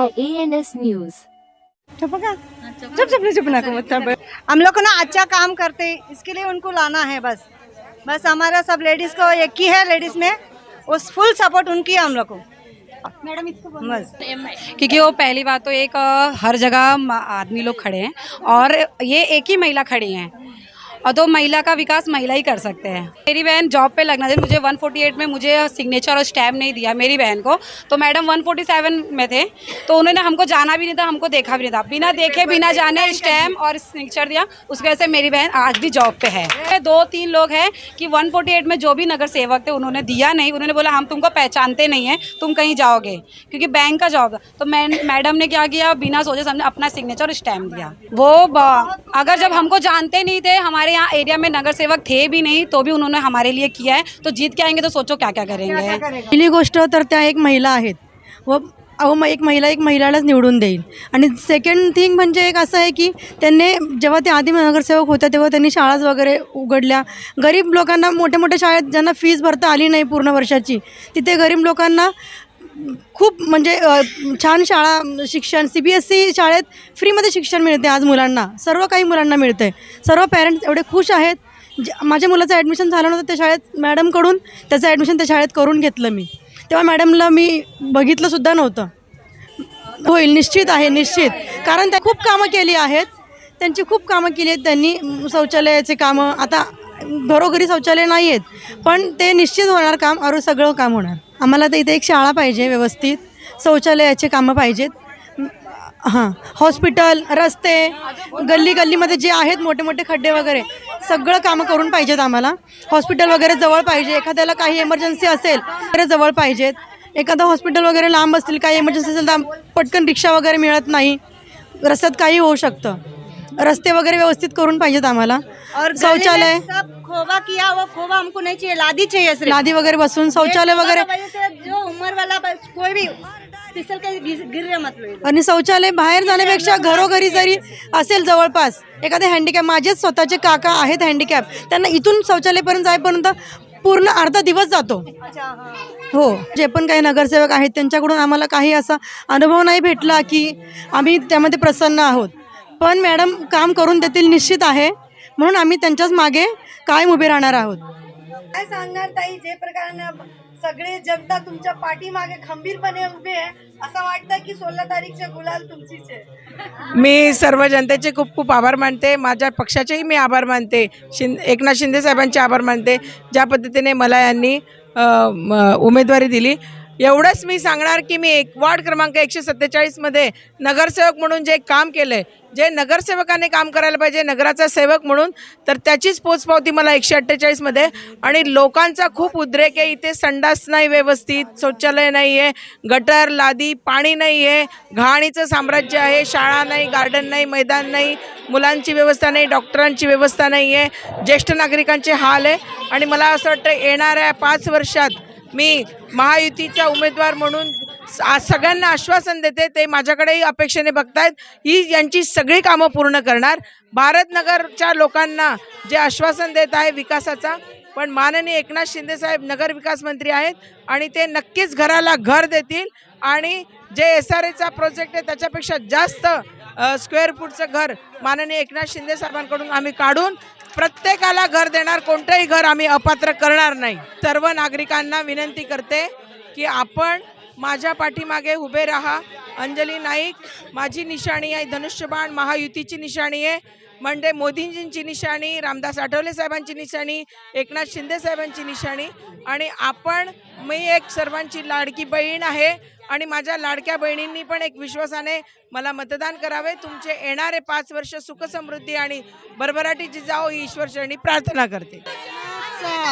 ANS news. चुप ना हम लोग को ना अच्छा काम करते इसके लिए उनको लाना है। बस हमारा सब लेडीज को एक ही है, लेडीज में उस फुल सपोर्ट उनकी है हम लोग को। मैडम इसको बस क्योंकि वो पहली बात तो एक हर जगह आदमी लोग खड़े हैं और ये एक ही महिला खड़ी हैं और तो महिला का विकास महिला ही कर सकते हैं। मेरी बहन जॉब पे लगना चाहिए। मुझे 148 में मुझे सिग्नेचर और स्टैम्प नहीं दिया मेरी बहन को, तो मैडम 147 में थे तो उन्होंने हमको जाना भी नहीं था, हमको देखा भी नहीं था, बिना देखे बिना जाने स्टैम्प और सिग्नेचर दिया। उसकी वजह से मेरी बहन आज भी जॉब पे है। 2-3 लोग हैं कि 148 में जो भी नगर सेवक थे उन्होंने दिया नहीं, उन्होंने बोला हम तुमको पहचानते नहीं हैं, तुम कहीं जाओगे, क्योंकि बैंक का जॉब। तो मैडम ने क्या किया, बिना सोचे समझे अपना सिग्नेचर और स्टैम्प दिया। वो अगर जब हमको जानते नहीं थे, हमारे यहाँ एरिया में नगर सेवक थे भी नहीं, तो भी उन्होंने हमारे लिए किया है। तो जीत के आएंगे तो सोचो क्या क्या करेंगे। पहिली गोष्ट तर त्या एक महिला आहेत, व एक महिलालाच निवडून देईल। आणि सेकंड थिंग म्हणजे एक असं आहे की त्यांनी जेव्हा ते आधी नगरसेवक होत्या तेव्हा त्यांनी शाळाच वगैरे उघडल्या। गरीब लोकांना मोठ्या मोठ्या शाळेत ज्यांना फीस भरता आली नाही पूर्ण वर्षाची, तिथे गरीब लोकांना खूप म्हणजे छान शाळा शिक्षण CBSE शाळेत फ्रीमध्ये शिक्षण मिळते। आज मुलांना सर्व काही मुलांना मिळते। सर्व पॅरेंट्स एवढे खुश आहेत। माझ्या मुलाचं ॲडमिशन झालं नव्हतं त्या शाळेत, मॅडमकडून त्याचं ॲडमिशन त्या शाळेत करून घेतलं मी। तेव्हा मॅडमला मी बघितलं सुद्धा नव्हतं। होईल निश्चित आहे, निश्चित, कारण त्या खूप कामं केली आहेत, त्यांची खूप कामं केली आहेत त्यांनी। शौचालयाचे कामं आता घरोघरी शौचालय नाही आहेत, पण ते निश्चित होणार काम, और सगळं काम होणार। आम्हाला तर इथे एक शाळा पाहिजे, व्यवस्थित शौचालयाचे कामं पाहिजेत, हां, हॉस्पिटल, रस्ते, गल्ली गल्लीमध्ये जे आहेत मोठे मोठे खड्डे वगैरे सगळं कामं करून पाहिजेत आम्हाला। हॉस्पिटल वगैरे जवळ पाहिजे, एखाद्याला काही इमर्जन्सी असेल तर जवळ पाहिजेत। एखादं हॉस्पिटल वगैरे लांब असतील, काही इमर्जन्सी असेल तर पटकन रिक्षा वगैरे मिळत नाही, रस्त्यात काही होऊ शकतं। रस्ते वगैरह व्यवस्थित करून पाहिजेत आम्हाला। और शौचालय सब खोबा किया, वो खोबा हमको नहीं चाहिए, लादी चाहिए सिर्फ। लादी वगैरह बसून शौचालय वगैरह जो उम्र वाला कोई भी फिसल के गिर मत लो। आणि शौचालय बाहेर जाण्यापेक्षा घरोघरी जरी असेल जवळपास, एखादे हँडिकॅप, माझेच स्वतःचे काका आहेत हँडिकॅप, त्यांना इथून शौचालयपर्यंत जाईपर्यंत पूर्ण अर्धा दिवस जातो। हो, जे पण काही नगरसेवक आहेत त्यांच्याकडून आम्हाला काही असा अनुभव नाही भेटला की आम्ही त्यामध्ये प्रसन्न आहोत, पण मॅडम काम करून देतील निश्चित आहे, म्हणून आम्ही त्यांच्याच मागे कायम उभे राहणार आहोत। काय सांगणार ताई, जे प्रकारे सगळे जनता तुमच्या पाठीमागे खंबीरपणे उभे आहे, असं वाटतं की 16 तारीखचे गुलाल तुमचीच आहे। मी सर्व जनतेचे खूप खूप आभार मानते, माझ्या पक्षाचेही मी आभार मानते, एकनाथ शिंदे साहेबांचे आभार मानते, ज्या पद्धतीने मला यांनी उमेदवारी दिली। एवढंच मी सांगणार की मी वार्ड क्रमांक 147 मध्ये नगरसेवक म्हणून जे काम केलंय, जे नगरसेवकाने काम करायला पाहिजे नगराचा सेवक म्हणून, तर त्याचीच पोचपावती मला 148 मध्ये। आणि लोकांचा खूप उद्रेक आहे, इथे संडास नाही व्यवस्थित, शौचालय नाही आहे, गटर लादी पाणी नाही आहे, घाणीचं साम्राज्य आहे, शाळा नाही, गार्डन नाही, मैदान नाही, मुलांची व्यवस्था नाही, डॉक्टरांची व्यवस्था नाही आहे, ज्येष्ठ नागरिकांचे हाल आहे। आणि मला असं वाटतं येणाऱ्या 5 वर्षात मी महायुतीचा उमेदवार म्हणून सगळ्यांना आश्वासन देते, ते माझ्याकडेही अपेक्षेने बघतायत, ही यांची सगळी कामं पूर्ण करणार। भारतनगरच्या लोकांना जे आश्वासन देत आहे विकासाचा, पण माननीय एकनाथ शिंदे साहेब नगर विकास मंत्री आहेत आणि ते नक्कीच घराला घर देतील। आणि जे SRAचा प्रोजेक्ट आहे त्याच्यापेक्षा जास्त स्क्वेअर फूटचं घर माननीय एकनाथ शिंदे साहेबांकडून आम्ही काढून प्रत्येकाला घर देणार, कोणतंही घर आम्ही अपात्र करणार नाही। सर्व नागरिकांना विनंती करते की आपण माझ्या पाठीमागे उभे राहा। अंजली नाईक माझी निशाणी आहे, धनुष्यबाण महायुतीची निशाणी आहे, म्हणजे मोदींजींची निशाणी, रामदास आठवले साहेबांची निशाणी, एकनाथ शिंदे साहेबांची निशाणी। आणि मी एक सर्वांची लाडकी बहीण आहे आणि माझ्या लाडक्या बहिणींनी पण एक विश्वासाने मला मतदान करावे। तुमचे येणारे 5 वर्ष सुख समृद्धी आणि भरभराटीची जाओ ही ईश्वर चरणी प्रार्थना करते।